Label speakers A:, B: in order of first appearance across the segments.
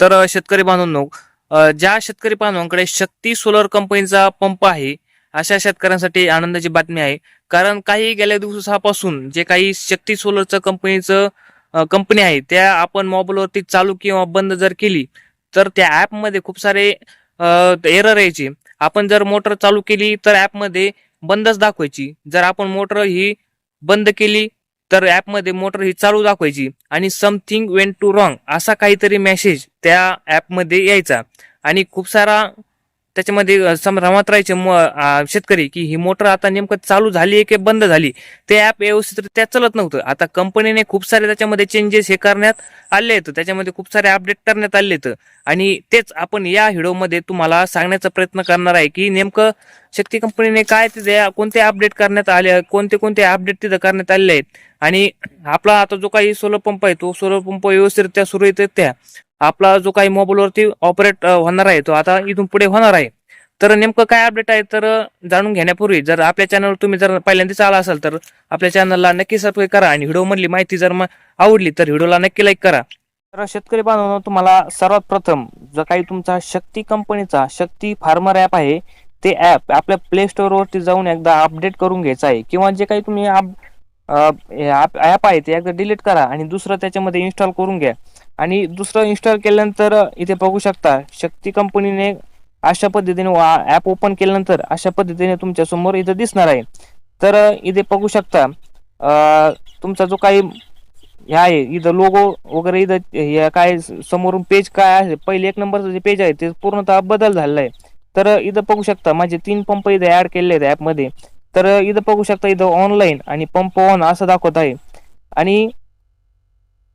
A: तर शेतकरी बांधवांनो, ज्या शेतकरी बांधवांकडे शक्ती सोलर कंपनीचा पंप आहे, अशा शेतकऱ्यांसाठी आनंदाची बातमी आहे. कारण काही गेल्या दिवसापासून जे काही शक्ती सोलरचं कंपनी आहे, त्या आपण मोबाईलवरती चालू किंवा बंद जर केली, तर त्या ॲपमध्ये खूप सारे एरर यायचे. आपण जर मोटर चालू केली तर ॲपमध्ये बंदच दाखवायची. जर आपण मोटर ही बंद केली तर ॲपमध्ये मोटर ही चालू दाखवायची आणि समथिंग वेंट टू रॉंग असा काहीतरी मेसेज त्या ॲपमध्ये यायचा. आणि खूप सारा त्याच्यामध्ये संभ्रमात राहायचे शेतकरी की ही मोटर आता नेमकं चालू झाली आहे की बंद झाली. ते ॲप व्यवस्थितरित्या चालत नव्हतं. आता कंपनीने खूप सारे त्याच्यामध्ये चेंजेस हे करण्यात आले आहेत, त्याच्यामध्ये खूप सारे अपडेट करण्यात आले आहेत. आणि तेच आपण या व्हिडिओमध्ये तुम्हाला सांगण्याचा प्रयत्न करणार आहे की नेमकं शक्ती कंपनीने काय तिथे कोणते अपडेट करण्यात आले, कोणते कोणते अपडेट तिथं करण्यात आलेले आहेत. आणि आपला आता जो काही सोलर पंप आहे, तो सोलर पंप व्यवस्थितरित्या सुरळीतरित्या आपला जो काही मोबाईलवरती ऑपरेट होणार आहे, तो आता इथून पुढे होणार आहे. तर नेमकं काय अपडेट आहे तर जाणून घेण्यापूर्वी जर आपल्या चॅनलवर तुम्ही जर पहिल्यांदाच आला असाल तर आपल्या चॅनलला नक्की सबस्क्राईब करा आणि व्हिडिओमधली माहिती जर आवडली तर व्हिडिओला नक्की लाईक करा. तर शेतकरी बांधवांनो, तुम्हाला सर्वात प्रथम जो काही तुमचा शक्ती कंपनीचा शक्ती फार्मर ॲप आहे, ते ॲप आपल्या प्ले स्टोअरवरती जाऊन एकदा अपडेट करून घ्यायचं आहे. किंवा जे काही तुम्ही ॲप आहे ते एकदा डिलीट करा आणि दुसरं त्याच्यामध्ये इन्स्टॉल करून घ्या. आणि दुसरं इन्स्टॉल केल्यानंतर इथे बघू शकता शक्ती कंपनीने अशा पद्धतीने ॲप ओपन केल्यानंतर अशा पद्धतीने तुमच्या समोर इथं दिसणार आहे. तर इथे बघू शकता तुमचा जो काही हे आहे इथं लोगो वगैरे, इथं काय समोरून पेज काय आहे, पहिले 1 नंबरचं जे पेज आहे ते पूर्णतः बदल झालेला आहे. तर इथं बघू शकता माझे 3 पंप इथे ऍड केलेले आहेत ॲपमध्ये. तर इथं बघू शकता इथं ऑनलाईन आणि पंप ऑन असं दाखवत आहे. आणि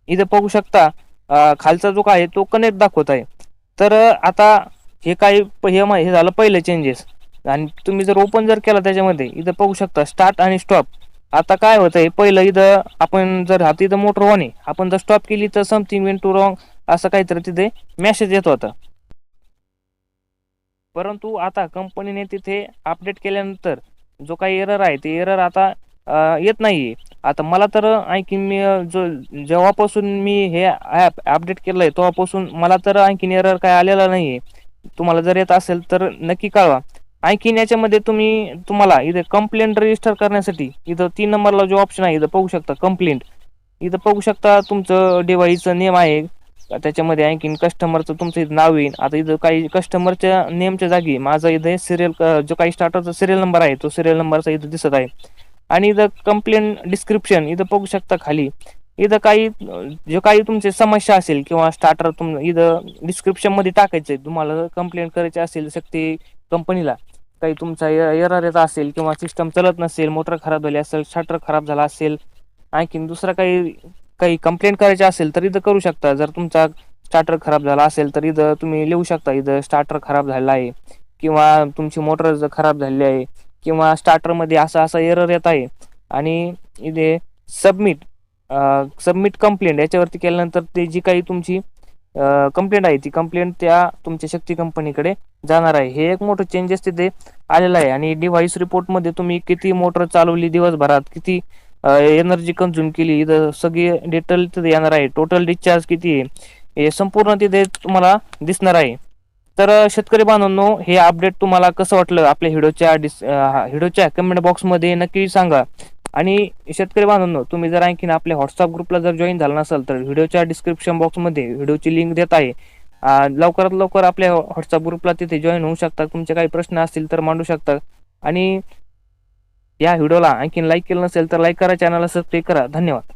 A: इथं बघू शकता खालचा जो काय आहे तो कनेक्ट दाखवत आहे. तर आता हे काही हे झालं पहिलं चेंजेस. आणि तुम्ही जर ओपन जर केला त्याच्यामध्ये इथं बघू शकता स्टार्ट आणि स्टॉप. आता काय होत आहे, पहिलं इथं आपण जर हाती इथं मोटर ऑन आहे, आपण जर स्टॉप केली तर समथिंग वेंट टू रॉंग असं काहीतरी तिथे मेसेज येत होता. परंतु आता कंपनीने तिथे अपडेट केल्यानंतर जो काही एरर आहे ते एरर आता येत नाहीये. आता मला तर आणखी मी जेव्हापासून मी हे ॲप अपडेट केलं आहे तेव्हापासून मला तर आणखीन एरर काय आलेला नाहीये. तुम्हाला जर येत असेल तर नक्की कळवा. आणखीन याच्यामध्ये तुम्हाला इथे कंप्लेंट रजिस्टर करण्यासाठी इथं 3 नंबरला जो ऑप्शन आहे इथं बघू शकता कंप्लेंट. इथं बघू शकता तुमचं डिव्हाइसचं नेम आहे, त्याच्यामध्ये आणखीन कस्टमरचं तुमचं इथं नाव येईल. आता इथं काही कस्टमरच्या नेमच्या जागी माझा इथे सिरियल जो काही स्टार्टरचा सिरियल नंबर आहे तो सिरियल नंबरचा इथं दिसत आहे. आणि इथं कंप्लेंट डिस्क्रिप्शन इथं बघू शकता खाली. इथं काही जे काही तुमची समस्या असेल किंवा स्टार्टर इथं डिस्क्रिप्शन मध्ये टाकायचं आहे. तुम्हाला कंप्लेंट करायची असेल शक्ती कंपनीला, काही तुमचा एरर येत असेल किंवा सिस्टम चालत नसेल, मोटर खराब झाली असेल, स्टार्टर खराब झाला असेल, आणखीन दुसरं काही काही कंप्लेंट करायची असेल तर इथं करू शकता. जर तुमचा स्टार्टर खराब झाला असेल तर इथं तुम्ही लिहू शकता इथं स्टार्टर खराब झालेला आहे किंवा तुमची मोटर खराब झालेली आहे किंवा स्टार्टरमध्ये असा असा एरर येत आहे. आणि इथे सबमिट कंप्लेंट याच्यावरती केल्यानंतर ते जी काही तुमची कंप्लेंट आहे ती कंप्लेंट त्या तुमच्या शक्ती कंपनीकडे जाणार आहे. हे एक मोठं चेंजेस तिथे आलेलं आहे. आणि डिव्हाइस रिपोर्टमध्ये तुम्ही किती मोटर चालवली दिवसभरात, किती एनर्जी कन्झ्युम केली, इथं सगळी डिटेल तिथे येणार आहे. टोटल डिस्चार्ज किती आहे हे संपूर्ण तिथे तुम्हाला दिसणार आहे. तर शेतकरी बांधवांनो, हे अपडेट तुम्हाला कसं वाटलं आपल्या व्हिडिओच्या कमेंट बॉक्समध्ये नक्की सांगा. आणि शेतकरी बांधवांनो, तुम्ही जर आणखीन आपल्या व्हॉट्सअप ग्रुपला जर जॉईन झाला नसाल तर व्हिडिओच्या डिस्क्रिप्शन बॉक्समध्ये व्हिडिओची लिंक देत आहे. लवकरात लवकर आपल्या व्हॉट्सअप ग्रुपला तिथे जॉईन होऊ शकता. तुमचे काही प्रश्न असतील तर मांडू शकता. आणि या व्हिडिओला आणखीन लाईक केलं नसेल तर लाईक करा, चॅनलला सबस्क्राईब करा. धन्यवाद.